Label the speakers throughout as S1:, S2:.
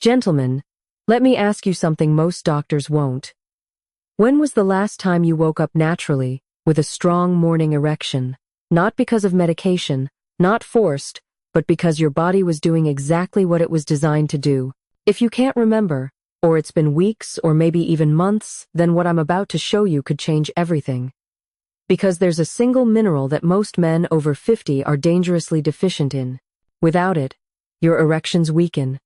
S1: Gentlemen, let me ask you something most doctors won't. When was the last time you woke up naturally, with a strong morning erection? Not because of medication, not forced, but because your body was doing exactly what it was designed to do. If you can't remember, or it's been weeks or maybe even months, then what I'm about to show you could change everything. Because there's a single mineral that most men over 50 are dangerously deficient in. Without it, your erections weaken,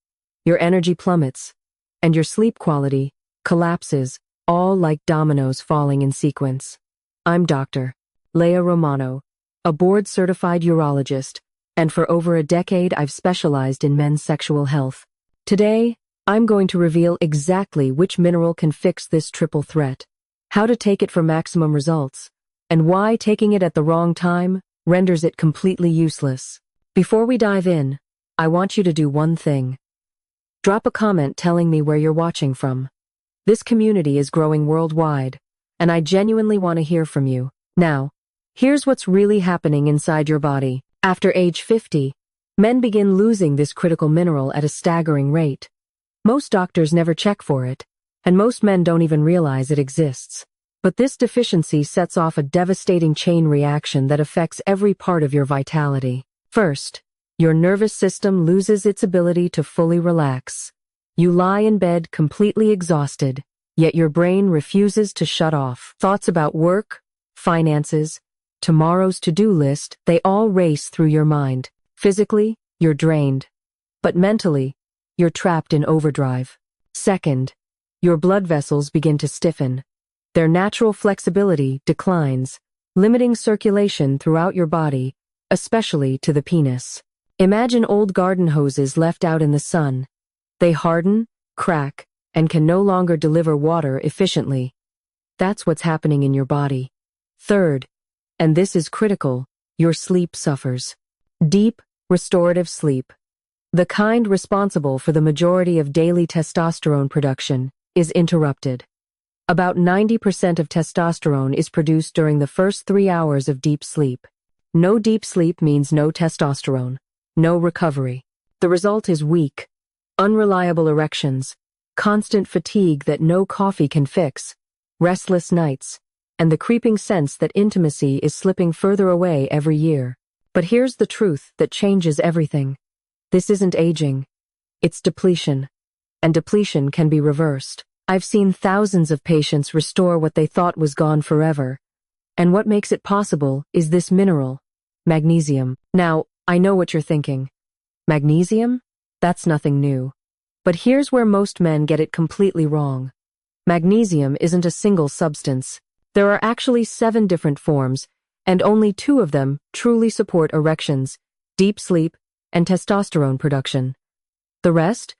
S1: your energy plummets, and your sleep quality collapses, all like dominoes falling in sequence. I'm Dr. Leah Romano, a board-certified urologist, and for over a decade I've specialized in men's sexual health. Today, I'm going to reveal exactly which mineral can fix this triple threat, how to take it for maximum results, and why taking it at the wrong time renders it completely useless. Before we dive in, I want you to do one thing. Drop a comment telling me where you're watching from. This community is growing worldwide, and I genuinely want to hear from you. Now, here's what's really happening inside your body. After age 50, men begin losing this critical mineral at a staggering rate. Most doctors never check for it, and most men don't even realize it exists. But this deficiency sets off a devastating chain reaction that affects every part of your vitality. First, your nervous system loses its ability to fully relax. You lie in bed completely exhausted, yet your brain refuses to shut off. Thoughts about work, finances, tomorrow's to-do list, they all race through your mind. Physically, you're drained. But mentally, you're trapped in overdrive. Second, your blood vessels begin to stiffen. Their natural flexibility declines, limiting circulation throughout your body, especially to the penis. Imagine old garden hoses left out in the sun. They harden, crack, and can no longer deliver water efficiently. That's what's happening in your body. Third, and this is critical, your sleep suffers. Deep, restorative sleep, the kind responsible for the majority of daily testosterone production, is interrupted. About 90% of testosterone is produced during the first 3 hours of deep sleep. No deep sleep means no testosterone, no recovery. The result is weak, unreliable erections, constant fatigue that no coffee can fix, restless nights, and the creeping sense that intimacy is slipping further away every year. But here's the truth that changes everything. This isn't aging, it's depletion. And depletion can be reversed. I've seen thousands of patients restore what they thought was gone forever. And what makes it possible is this mineral, magnesium. Now, I know what you're thinking. Magnesium? That's nothing new. But here's where most men get it completely wrong. Magnesium isn't a single substance. There are actually 7 different forms, and only 2 of them truly support erections, deep sleep, and testosterone production. The rest?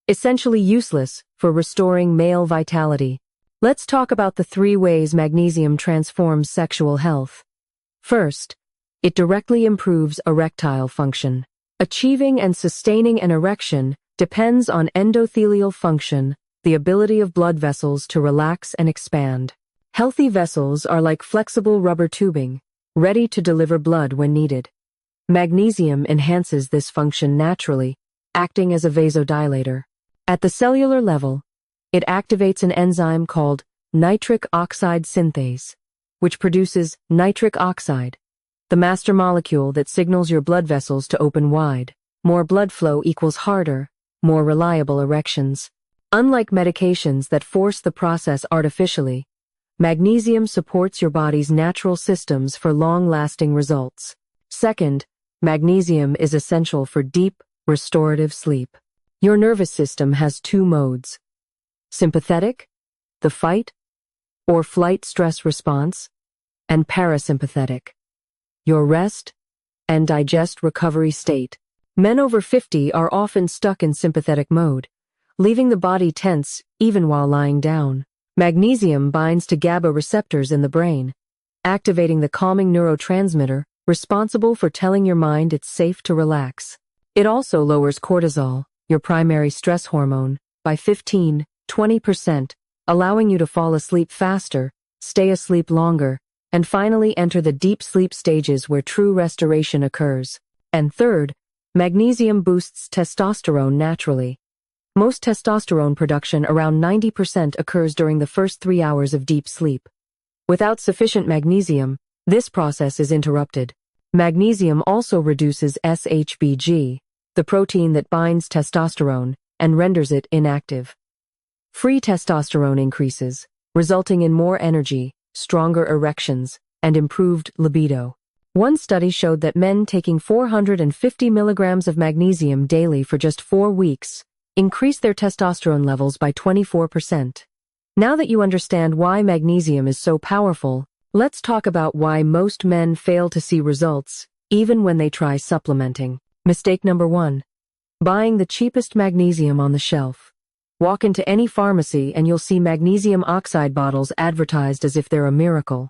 S1: Essentially useless for restoring male vitality. Let's talk about the 3 ways magnesium transforms sexual health. First, it directly improves erectile function. Achieving and sustaining an erection depends on endothelial function, the ability of blood vessels to relax and expand. Healthy vessels are like flexible rubber tubing, ready to deliver blood when needed. Magnesium enhances this function naturally, acting as a vasodilator. At the cellular level, it activates an enzyme called nitric oxide synthase, which produces nitric oxide, the master molecule that signals your blood vessels to open wide. More blood flow equals harder, more reliable erections. Unlike medications that force the process artificially, magnesium supports your body's natural systems for long-lasting results. Second, magnesium is essential for deep, restorative sleep. Your nervous system has 2 modes. Sympathetic, the fight or flight stress response, and parasympathetic, your rest and digest recovery state. Men over 50 are often stuck in sympathetic mode, leaving the body tense even while lying down. Magnesium binds to GABA receptors in the brain, activating the calming neurotransmitter responsible for telling your mind it's safe to relax. It also lowers cortisol, your primary stress hormone, by 15–20%, allowing you to fall asleep faster, stay asleep longer, and finally enter the deep sleep stages where true restoration occurs. And third, magnesium boosts testosterone naturally. Most testosterone production, around 90%, occurs during the first 3 hours of deep sleep. Without sufficient magnesium, this process is interrupted. Magnesium also reduces SHBG, the protein that binds testosterone, and renders it inactive. Free testosterone increases, resulting in more energy, stronger erections, and improved libido. One study showed that men taking 450 milligrams of magnesium daily for just 4 weeks increased their testosterone levels by 24%. Now that you understand why magnesium is so powerful, let's talk about why most men fail to see results, even when they try supplementing. Mistake number 1. Buying the cheapest magnesium on the shelf. Walk into any pharmacy and you'll see magnesium oxide bottles advertised as if they're a miracle.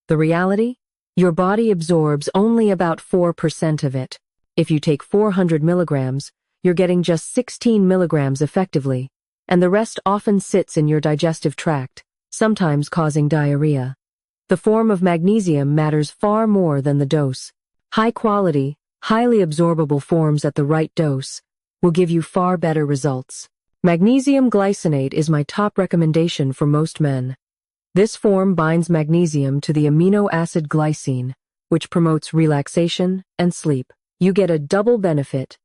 S1: The reality? Your body absorbs only about 4% of it. If you take 400 milligrams, you're getting just 16 milligrams effectively, and the rest often sits in your digestive tract, sometimes causing diarrhea. The form of magnesium matters far more than the dose. High-quality, highly absorbable forms at the right dose will give you far better results. Magnesium glycinate is my top recommendation for most men. This form binds magnesium to the amino acid glycine, which promotes relaxation and sleep. You get a double benefit.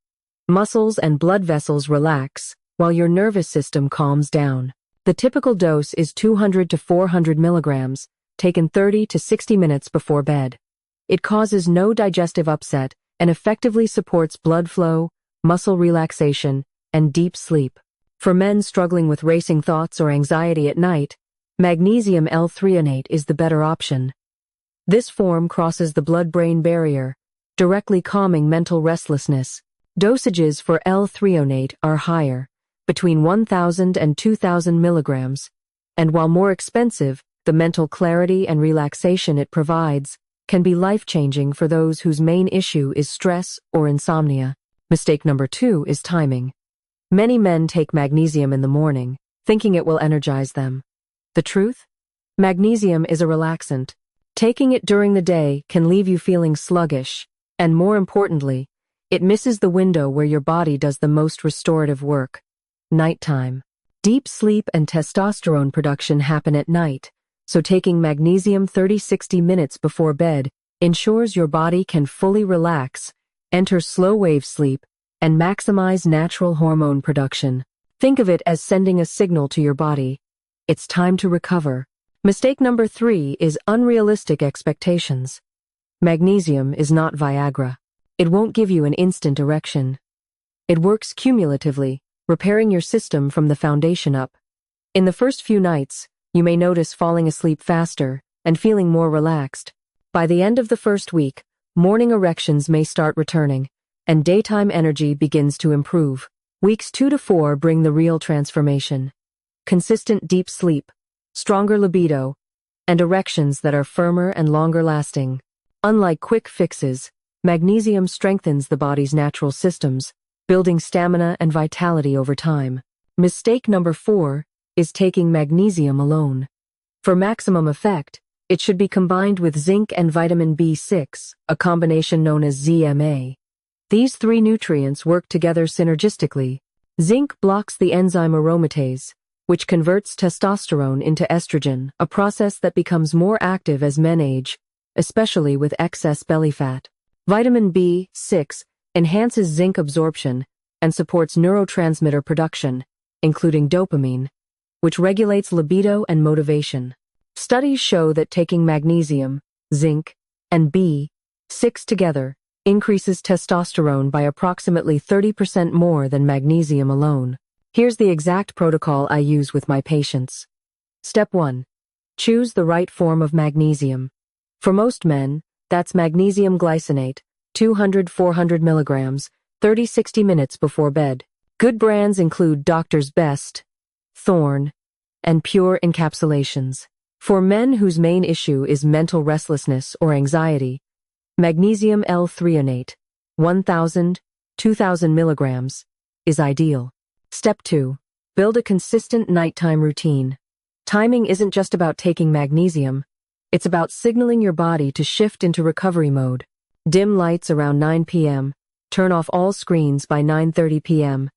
S1: Muscles and blood vessels relax, while your nervous system calms down. The typical dose is 200 to 400 milligrams, taken 30 to 60 minutes before bed. It causes no digestive upset and effectively supports blood flow, muscle relaxation, and deep sleep. For men struggling with racing thoughts or anxiety at night, magnesium L-threonate is the better option. This form crosses the blood-brain barrier, directly calming mental restlessness. Dosages for L-threonate are higher, between 1,000 and 2,000 milligrams, and while more expensive, the mental clarity and relaxation it provides can be life-changing for those whose main issue is stress or insomnia. Mistake number 2 is timing. Many men take magnesium in the morning, thinking it will energize them. The truth? Magnesium is a relaxant. Taking it during the day can leave you feeling sluggish, and more importantly, it misses the window where your body does the most restorative work. Nighttime. Deep sleep and testosterone production happen at night, so taking magnesium 30-60 minutes before bed ensures your body can fully relax, enter slow-wave sleep, and maximize natural hormone production. Think of it as sending a signal to your body. It's time to recover. Mistake number 3 is unrealistic expectations. Magnesium is not Viagra. It won't give you an instant erection. It works cumulatively, repairing your system from the foundation up. In the first few nights, you may notice falling asleep faster and feeling more relaxed. By the end of the first week, morning erections may start returning, and daytime energy begins to improve. Weeks 2 to 4 bring the real transformation. Consistent deep sleep, stronger libido, and erections that are firmer and longer lasting. Unlike quick fixes, magnesium strengthens the body's natural systems, building stamina and vitality over time. Mistake number 4 is taking magnesium alone. For maximum effect, it should be combined with zinc and vitamin B6, a combination known as ZMA. These 3 nutrients work together synergistically. Zinc blocks the enzyme aromatase, which converts testosterone into estrogen, a process that becomes more active as men age, especially with excess belly fat. Vitamin B6 enhances zinc absorption and supports neurotransmitter production, including dopamine, which regulates libido and motivation. Studies show that taking magnesium, zinc, and B6 together increases testosterone by approximately 30% more than magnesium alone. Here's the exact protocol I use with my patients. Step 1. Choose the right form of magnesium. For most men, that's magnesium glycinate, 200-400 milligrams, 30-60 minutes before bed. Good brands include Doctor's Best, Thorne, and Pure encapsulations. For men whose main issue is mental restlessness or anxiety, magnesium L-threonate, 1,000-2,000 milligrams, is ideal. Step 2. Build a consistent nighttime routine. Timing isn't just about taking magnesium, it's about signaling your body to shift into recovery mode. Dim lights around 9 p.m., turn off all screens by 9:30 p.m.,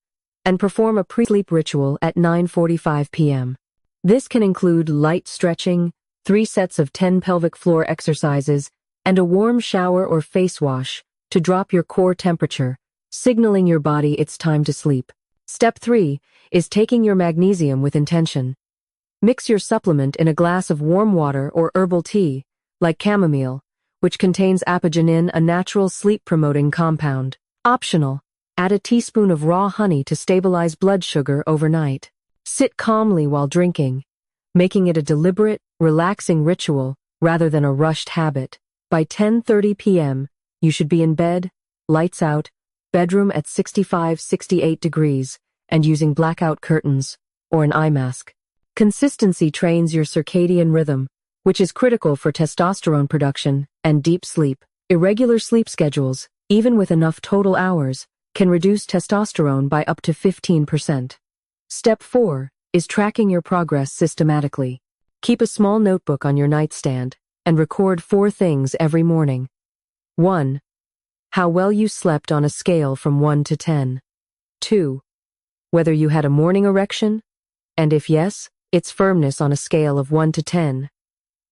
S1: and perform a pre-sleep ritual at 9:45 p.m. This can include light stretching, 3 sets of 10 pelvic floor exercises, and a warm shower or face wash to drop your core temperature, signaling your body it's time to sleep. Step 3 is taking your magnesium with intention. Mix your supplement in a glass of warm water or herbal tea, like chamomile, which contains apigenin, a natural sleep-promoting compound. Optional, add a teaspoon of raw honey to stabilize blood sugar overnight. Sit calmly while drinking, making it a deliberate, relaxing ritual rather than a rushed habit. By 10:30 p.m., you should be in bed, lights out, bedroom at 65-68 degrees, and using blackout curtains or an eye mask. Consistency trains your circadian rhythm, which is critical for testosterone production and deep sleep. Irregular sleep schedules, even with enough total hours, can reduce testosterone by up to 15%. Step 4 is tracking your progress systematically. Keep a small notebook on your nightstand and record 4 things every morning. 1. How well you slept on a scale from 1 to 10. 2. Whether you had a morning erection, and if yes, its firmness on a scale of 1 to 10.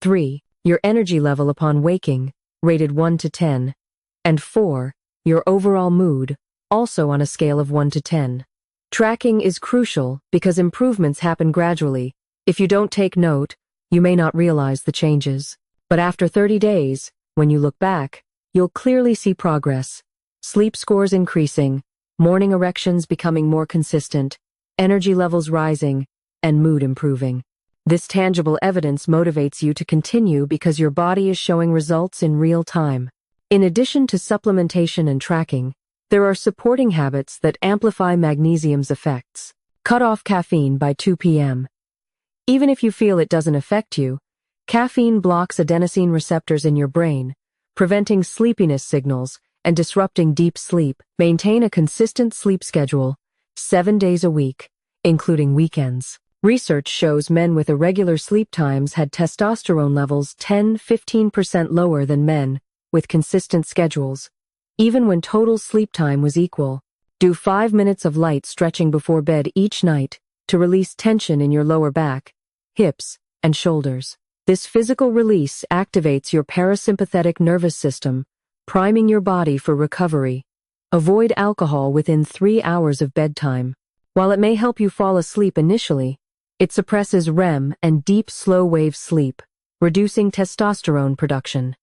S1: 3. Your energy level upon waking, rated 1 to 10. And 4. Your overall mood, also on a scale of 1 to 10. Tracking is crucial because improvements happen gradually. If you don't take note, you may not realize the changes. But after 30 days, when you look back, you'll clearly see progress. Sleep scores increasing, morning erections becoming more consistent, energy levels rising, and mood improving. This tangible evidence motivates you to continue because your body is showing results in real time. In addition to supplementation and tracking, there are supporting habits that amplify magnesium's effects. Cut off caffeine by 2 p.m. Even if you feel it doesn't affect you, caffeine blocks adenosine receptors in your brain, preventing sleepiness signals and disrupting deep sleep. Maintain a consistent sleep schedule, 7 days a week, including weekends. Research shows men with irregular sleep times had testosterone levels 10–15% lower than men with consistent schedules, even when total sleep time was equal. Do 5 minutes of light stretching before bed each night to release tension in your lower back, hips, and shoulders. This physical release activates your parasympathetic nervous system, priming your body for recovery. Avoid alcohol within 3 hours of bedtime. While it may help you fall asleep initially, it suppresses REM and deep slow-wave sleep, reducing testosterone production.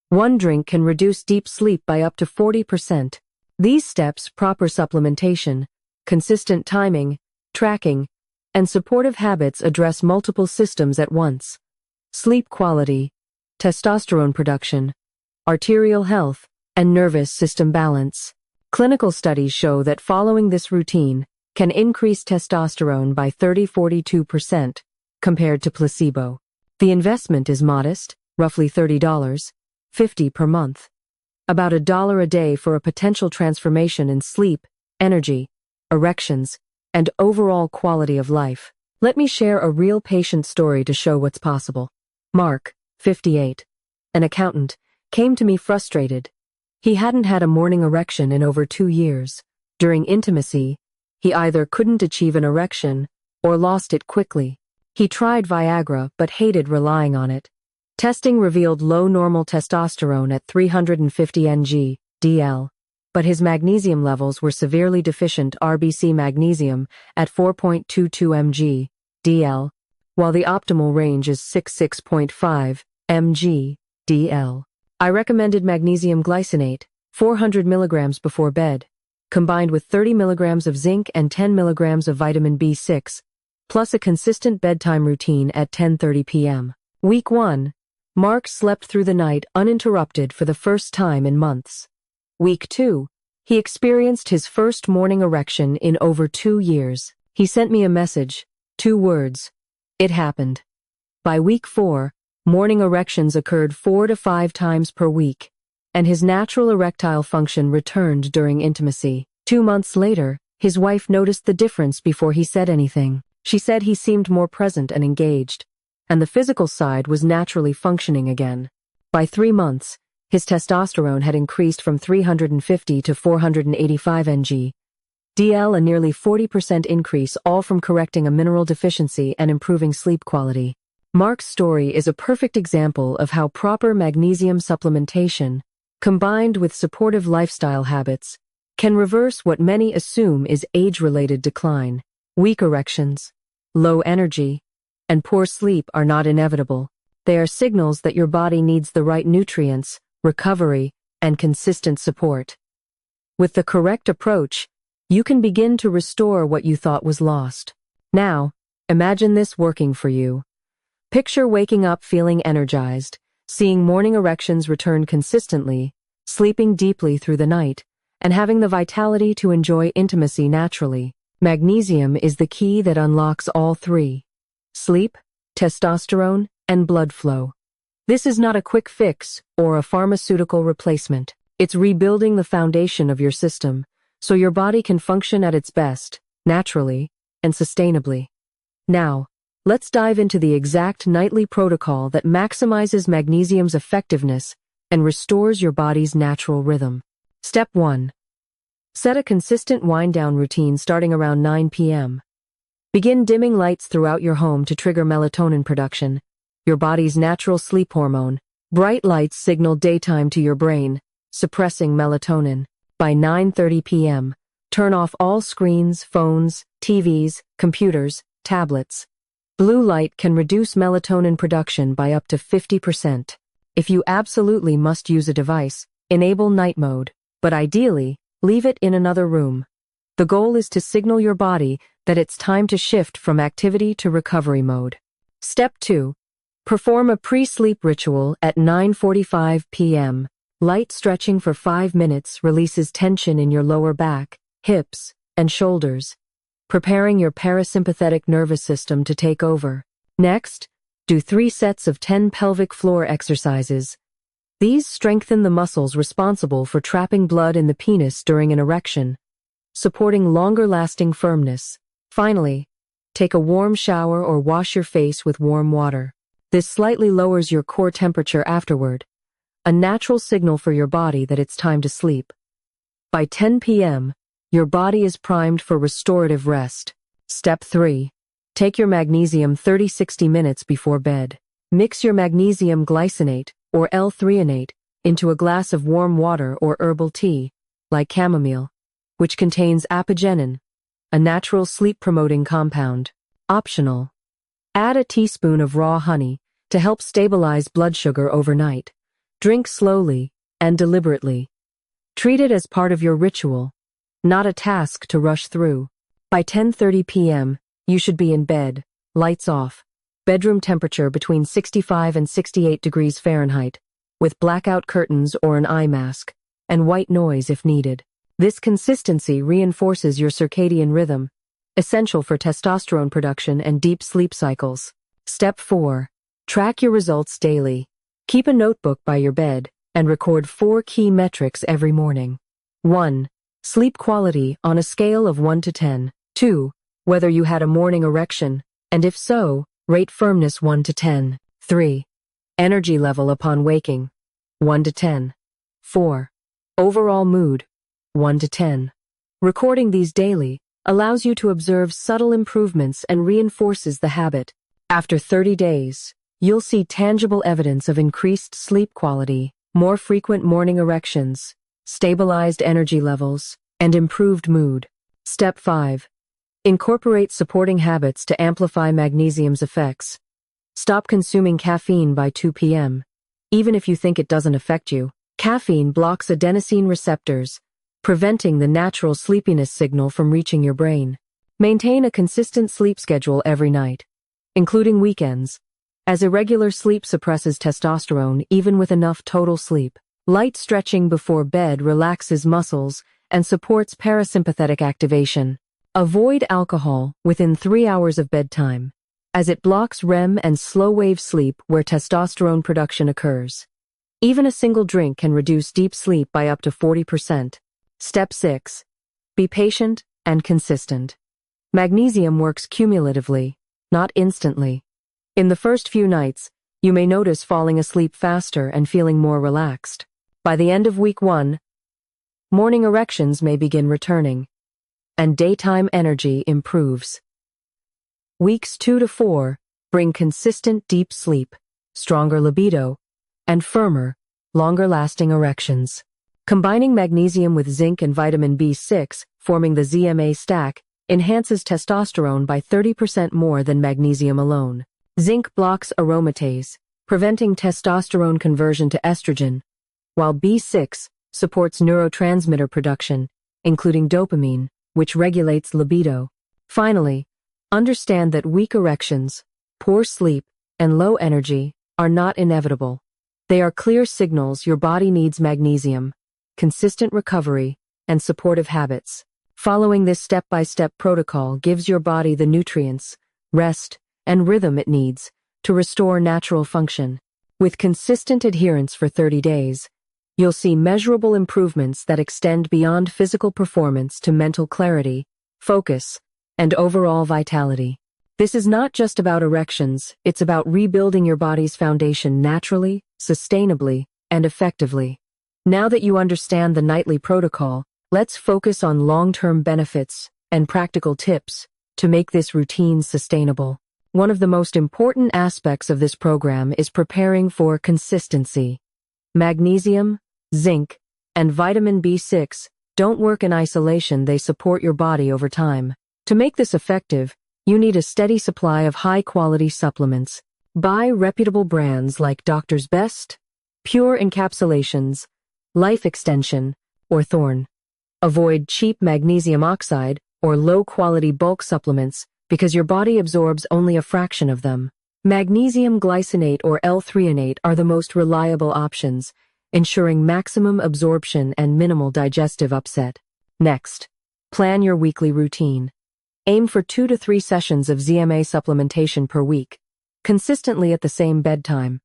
S1: 1 drink can reduce deep sleep by up to 40%. These steps, proper supplementation, consistent timing, tracking, and supportive habits address multiple systems at once: sleep quality, testosterone production, arterial health, and nervous system balance. Clinical studies show that following this routine can increase testosterone by 30–42% compared to placebo. The investment is modest, roughly $30.50 per month. About $1 a day for a potential transformation in sleep, energy, erections, and overall quality of life. Let me share a real patient story to show what's possible. Mark, 58, an accountant, came to me frustrated. He hadn't had a morning erection in over 2 years. During intimacy, he either couldn't achieve an erection or lost it quickly. He tried Viagra but hated relying on it. Testing revealed low normal testosterone at 350 ng/dl, but his magnesium levels were severely deficient RBC magnesium at 4.22 mg/dl, while the optimal range is 6.5 mg/dl. I recommended magnesium glycinate, 400 mg before bed, combined with 30 mg of zinc and 10 mg of vitamin B6, plus a consistent bedtime routine at 10:30 p.m. Week 1. Mark slept through the night uninterrupted for the first time in months. Week 2. He experienced his first morning erection in over 2 years. He sent me a message, 2 words: "It happened." By week 4, morning erections occurred 4 to 5 times per week, and his natural erectile function returned during intimacy. 2 months later, his wife noticed the difference before he said anything. She said he seemed more present and engaged, and the physical side was naturally functioning again. By 3 months, his testosterone had increased from 350 to 485 ng, DL a nearly 40% increase, all from correcting a mineral deficiency and improving sleep quality. Mark's story is a perfect example of how proper magnesium supplementation, combined with supportive lifestyle habits, can reverse what many assume is age-related decline. Weak erections, low energy, and poor sleep are not inevitable. They are signals that your body needs the right nutrients, recovery, and consistent support. With the correct approach, you can begin to restore what you thought was lost. Now, imagine this working for you. Picture waking up feeling energized, seeing morning erections return consistently, sleeping deeply through the night, and having the vitality to enjoy intimacy naturally. Magnesium is the key that unlocks all three: sleep, testosterone, and blood flow. This is not a quick fix or a pharmaceutical replacement. It's rebuilding the foundation of your system so your body can function at its best, naturally and sustainably. Now, let's dive into the exact nightly protocol that maximizes magnesium's effectiveness and restores your body's natural rhythm. Step 1. Set a consistent wind-down routine starting around 9 p.m. Begin dimming lights throughout your home to trigger melatonin production, your body's natural sleep hormone. Bright lights signal daytime to your brain, suppressing melatonin. By 9:30 p.m., turn off all screens, phones, TVs, computers, tablets. Blue light can reduce melatonin production by up to 50%. If you absolutely must use a device, enable night mode, but ideally, leave it in another room. The goal is to signal your body that it's time to shift from activity to recovery mode. Step 2. Perform a pre-sleep ritual at 9:45 p.m. Light stretching for 5 minutes releases tension in your lower back, hips, and shoulders, preparing your parasympathetic nervous system to take over. Next, do 3 sets of 10 pelvic floor exercises. These strengthen the muscles responsible for trapping blood in the penis during an erection, supporting longer-lasting firmness. Finally, take a warm shower or wash your face with warm water. This slightly lowers your core temperature afterward, a natural signal for your body that it's time to sleep. By 10 p.m., your body is primed for restorative rest. Step 3. Take your magnesium 30-60 minutes before bed. Mix your magnesium glycinate, or L-threonate, into a glass of warm water or herbal tea, like chamomile, which contains apigenin, a natural sleep-promoting compound. Optional. Add a teaspoon of raw honey to help stabilize blood sugar overnight. Drink slowly and deliberately. Treat it as part of your ritual, not a task to rush through. By 10:30 p.m., you should be in bed, lights off, bedroom temperature between 65 and 68 degrees Fahrenheit, with blackout curtains or an eye mask, and white noise if needed. This consistency reinforces your circadian rhythm, essential for testosterone production and deep sleep cycles. Step 4. Track your results daily. Keep a notebook by your bed and record 4 key metrics every morning. 1. Sleep quality on a scale of 1 to 10. 2. Whether you had a morning erection, and if so, rate firmness 1 to 10. 3. Energy level upon waking, 1 to 10. 4. Overall mood, 1 to 10. Recording these daily allows you to observe subtle improvements and reinforces the habit. After 30 days, you'll see tangible evidence of increased sleep quality, more frequent morning erections, stabilized energy levels, and improved mood. Step 5. Incorporate supporting habits to amplify magnesium's effects. Stop consuming caffeine by 2 p.m. Even if you think it doesn't affect you. Caffeine blocks adenosine receptors, preventing the natural sleepiness signal from reaching your brain. Maintain a consistent sleep schedule every night, including weekends, as irregular sleep suppresses testosterone even with enough total sleep. Light stretching before bed relaxes muscles and supports parasympathetic activation. Avoid alcohol within 3 hours of bedtime, as it blocks REM and slow-wave sleep where testosterone production occurs. Even a single drink can reduce deep sleep by up to 40%. Step 6. Be patient and consistent. Magnesium works cumulatively, not instantly. In the first few nights, you may notice falling asleep faster and feeling more relaxed. By the end of week 1, morning erections may begin returning. and daytime energy improves. Weeks 2 to 4 bring consistent deep sleep, stronger libido, and firmer, longer-lasting erections. Combining magnesium with zinc and vitamin B6, forming the ZMA stack, enhances testosterone by 30% more than magnesium alone. Zinc blocks aromatase, preventing testosterone conversion to estrogen, while B6 supports neurotransmitter production, including dopamine, which regulates libido. Finally, understand that weak erections, poor sleep, and low energy are not inevitable. They are clear signals your body needs magnesium, consistent recovery, and supportive habits. Following this step-by-step protocol gives your body the nutrients, rest, and rhythm it needs to restore natural function. With consistent adherence for 30 days, you'll see measurable improvements that extend beyond physical performance to mental clarity, focus, and overall vitality. This is not just about erections, it's about rebuilding your body's foundation naturally, sustainably, and effectively. Now that you understand the nightly protocol, let's focus on long-term benefits and practical tips to make this routine sustainable. One of the most important aspects of this program is preparing for consistency. Magnesium, zinc, and vitamin B6 don't work in isolation, they support your body over time. To make this effective, you need a steady supply of high-quality supplements. Buy reputable brands like Doctor's Best, Pure Encapsulations, Life Extension, or Thorne. Avoid cheap magnesium oxide or low-quality bulk supplements because your body absorbs only a fraction of them. Magnesium glycinate or L-threonate are the most reliable options, ensuring maximum absorption and minimal digestive upset. Next, plan your weekly routine. Aim for 2 to 3 sessions of ZMA supplementation per week, consistently at the same bedtime.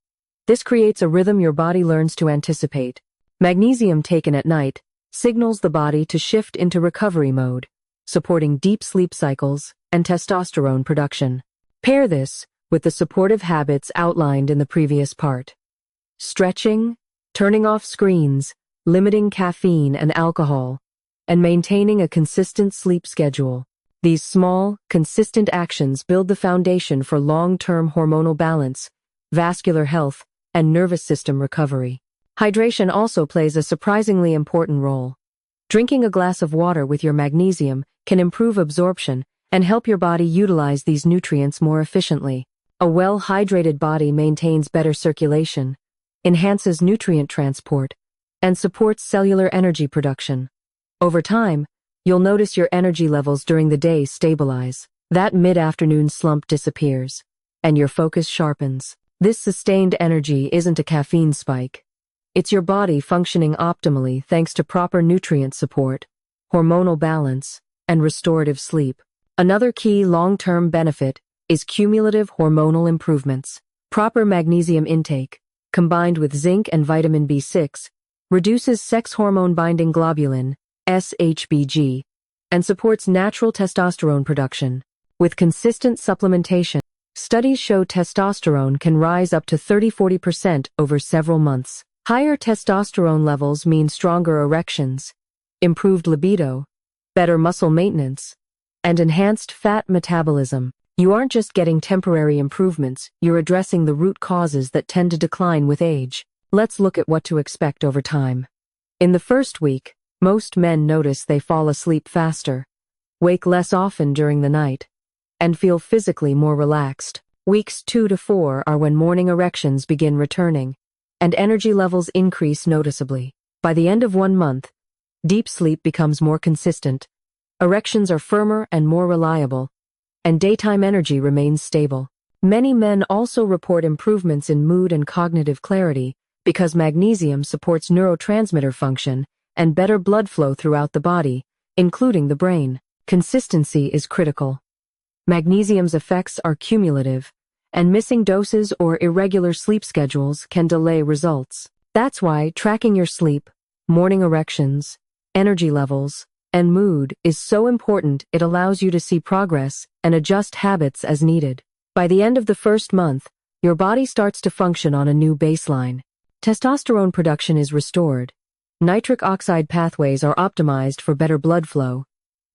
S1: This creates a rhythm your body learns to anticipate. Magnesium taken at night signals the body to shift into recovery mode, supporting deep sleep cycles and testosterone production. Pair this with the supportive habits outlined in the previous part. Stretching, turning off screens, limiting caffeine and alcohol, and maintaining a consistent sleep schedule. These small, consistent actions build the foundation for long-term hormonal balance, vascular health, and nervous system recovery. Hydration also plays a surprisingly important role. Drinking a glass of water with your magnesium can improve absorption and help your body utilize these nutrients more efficiently. A well-hydrated body maintains better circulation, enhances nutrient transport, and supports cellular energy production. Over time, you'll notice your energy levels during the day stabilize. That mid-afternoon slump disappears, and your focus sharpens. This sustained energy isn't a caffeine spike. It's your body functioning optimally thanks to proper nutrient support, hormonal balance, and restorative sleep. Another key long-term benefit is cumulative hormonal improvements. Proper magnesium intake, combined with zinc and vitamin B6, reduces sex hormone-binding globulin, SHBG, and supports natural testosterone production. With consistent supplementation, studies show testosterone can rise up to 30–40% over several months. Higher testosterone levels mean stronger erections, improved libido, better muscle maintenance, and enhanced fat metabolism. You aren't just getting temporary improvements, you're addressing the root causes that tend to decline with age. Let's look at what to expect over time. In the first week, most men notice they fall asleep faster, wake less often during the night, and feel physically more relaxed. Weeks 2 to 4 are when morning erections begin returning, and energy levels increase noticeably. By the end of 1 month, deep sleep becomes more consistent, erections are firmer and more reliable, and daytime energy remains stable. Many men also report improvements in mood and cognitive clarity because magnesium supports neurotransmitter function and better blood flow throughout the body, including the brain. Consistency is critical. Magnesium's effects are cumulative, and missing doses or irregular sleep schedules can delay results. That's why tracking your sleep, morning erections, energy levels, and mood is so important. It allows you to see progress and adjust habits as needed. By the end of the first month, your body starts to function on a new baseline. Testosterone production is restored, nitric oxide pathways are optimized for better blood flow,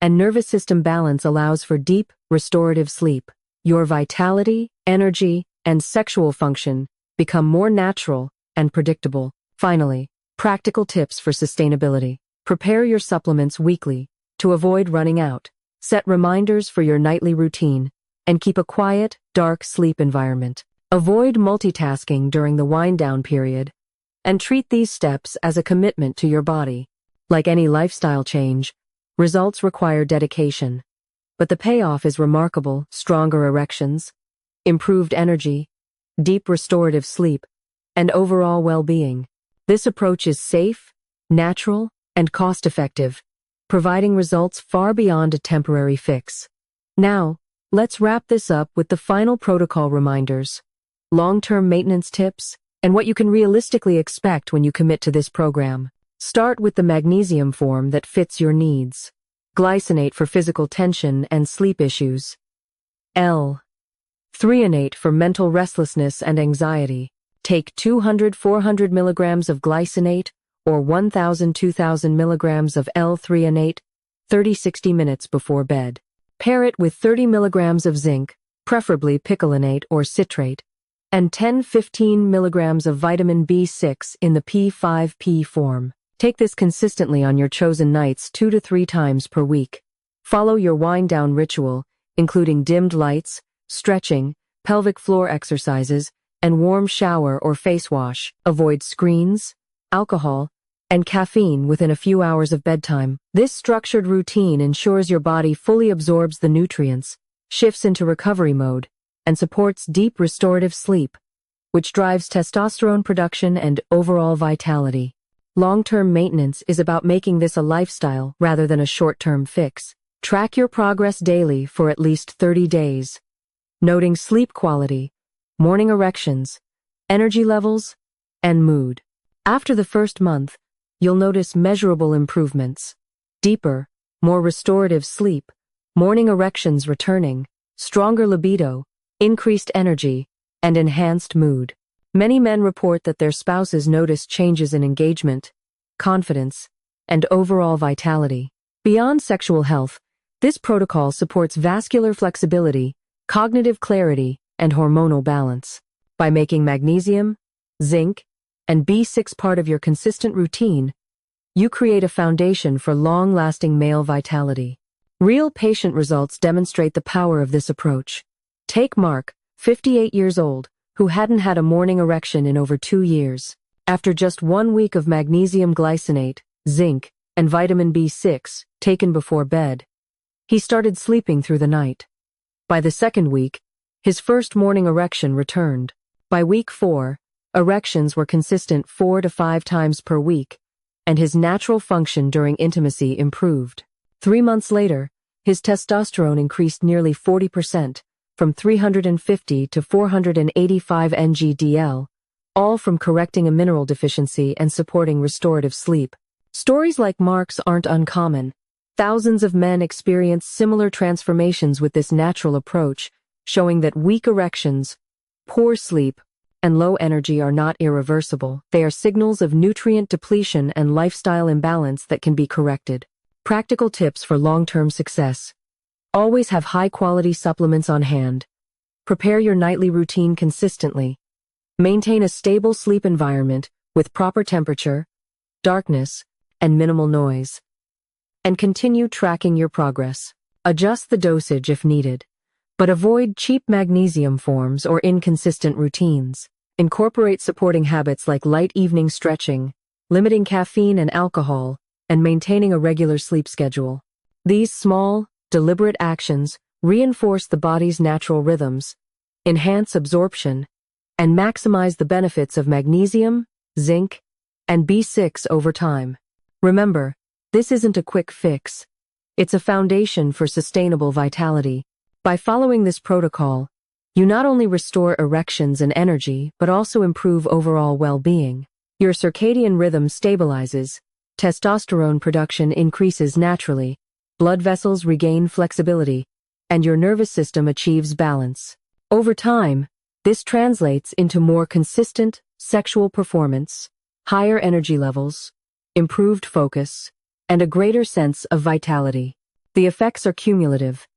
S1: and nervous system balance allows for deep, restorative sleep. Your vitality, energy, and sexual function become more natural and predictable. Finally, practical tips for sustainability. Prepare your supplements weekly to avoid running out. Set reminders for your nightly routine and keep a quiet, dark sleep environment. Avoid multitasking during the wind-down period and treat these steps as a commitment to your body. Like any lifestyle change, results require dedication, but the payoff is remarkable: stronger erections, improved energy, deep restorative sleep, and overall well-being. This approach is safe, natural, and cost-effective, providing results far beyond a temporary fix. Now, let's wrap this up with the final protocol reminders, long-term maintenance tips, and what you can realistically expect when you commit to this program. Start with the magnesium form that fits your needs. Glycinate for physical tension and sleep issues. L-threonate for mental restlessness and anxiety. Take 200-400 milligrams of glycinate or 1,000-2,000 milligrams of L-threonate 30-60 minutes before bed. Pair it with 30 milligrams of zinc, preferably picolinate or citrate, and 10-15 milligrams of vitamin B6 in the P5P form. Take this consistently on your chosen nights 2 to 3 times per week. Follow your wind-down ritual, including dimmed lights, stretching, pelvic floor exercises, and warm shower or face wash. Avoid screens, alcohol, and caffeine within a few hours of bedtime. This structured routine ensures your body fully absorbs the nutrients, shifts into recovery mode, and supports deep restorative sleep, which drives testosterone production and overall vitality. Long-term maintenance is about making this a lifestyle rather than a short-term fix. Track your progress daily for at least 30 days, noting sleep quality, morning erections, energy levels, and mood. After the first month, you'll notice measurable improvements: deeper, more restorative sleep, morning erections returning, stronger libido, increased energy, and enhanced mood. Many men report that their spouses notice changes in engagement, confidence, and overall vitality. Beyond sexual health, this protocol supports vascular flexibility, cognitive clarity, and hormonal balance. By making magnesium, zinc, and B6 part of your consistent routine, you create a foundation for long-lasting male vitality. Real patient results demonstrate the power of this approach. Take Mark, 58 years old, who hadn't had a morning erection in over 2 years. After just 1 week of magnesium glycinate, zinc, and vitamin B6 taken before bed, he started sleeping through the night. By the second week, his first morning erection returned. By week 4, erections were consistent 4 to 5 times per week, and his natural function during intimacy improved. 3 months later, his testosterone increased nearly 40%, from 350 to 485 ng/dl, all from correcting a mineral deficiency and supporting restorative sleep. Stories like Mark's aren't uncommon. Thousands of men experience similar transformations with this natural approach, showing that weak erections, poor sleep, and low energy are not irreversible. They are signals of nutrient depletion and lifestyle imbalance that can be corrected. Practical tips for long-term success. Always have high-quality supplements on hand. Prepare your nightly routine consistently. Maintain a stable sleep environment with proper temperature, darkness, and minimal noise. And continue tracking your progress. Adjust the dosage if needed, but avoid cheap magnesium forms or inconsistent routines. Incorporate supporting habits like light evening stretching, limiting caffeine and alcohol, and maintaining a regular sleep schedule. These small, deliberate actions reinforce the body's natural rhythms, enhance absorption, and maximize the benefits of magnesium, zinc, and B6 over time. Remember, this isn't a quick fix. It's a foundation for sustainable vitality. By following this protocol, you not only restore erections and energy, but also improve overall well-being. Your circadian rhythm stabilizes, testosterone production increases naturally, blood vessels regain flexibility, and your nervous system achieves balance. Over time, this translates into more consistent sexual performance, higher energy levels, improved focus, and a greater sense of vitality. The effects are cumulative,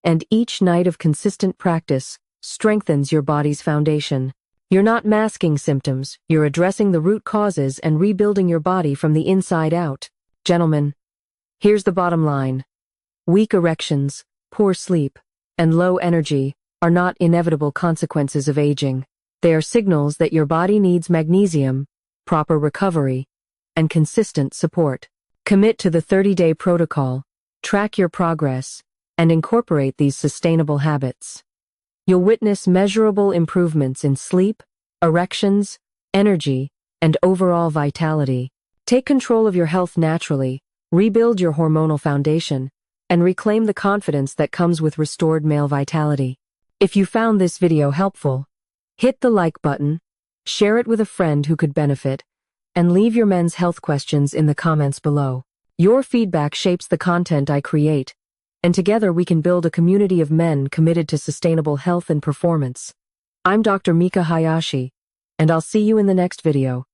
S1: and each night of consistent practice strengthens your body's foundation. You're not masking symptoms, you're addressing the root causes and rebuilding your body from the inside out. Gentlemen, here's the bottom line. Weak erections, poor sleep, and low energy are not inevitable consequences of aging. They are signals that your body needs magnesium, proper recovery, and consistent support. Commit to the 30-day protocol, track your progress, and incorporate these sustainable habits. You'll witness measurable improvements in sleep, erections, energy, and overall vitality. Take control of your health naturally, rebuild your hormonal foundation, and reclaim the confidence that comes with restored male vitality. If you found this video helpful, hit the like button, share it with a friend who could benefit, and leave your men's health questions in the comments below. Your feedback shapes the content I create, and together we can build a community of men committed to sustainable health and performance. I'm Dr. Mika Hayashi, and I'll see you in the next video.